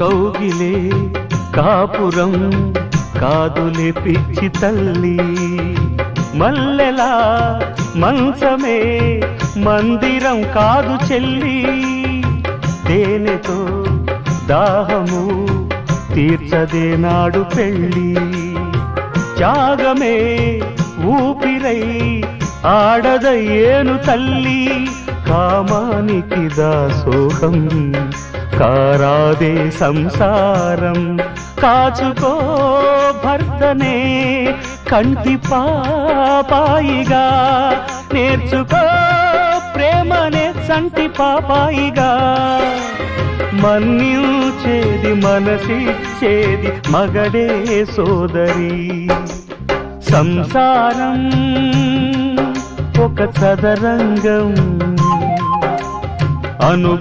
కౌగిలే కాపురం కాదులే పిచ్చి తల్లి, మల్లెలా మంచమే మందిరం కాదు చెల్లి, తేనెతో దాహము తీర్చదే నాడు పెళ్ళి, త్యాగమే ఊపిరై ఆడదయ్యేను తల్లి, కామానికి దాసోహం కారాదే సంసారం, కాచుకో భర్తనే కంటి పాపాయిగా, నేర్చుకో ప్రేమనే సంటి పాపాయిగా, మన్నించేది మనసిచ్చేది మగడే సోదరి, సంసారం ఒక చదరంగం అను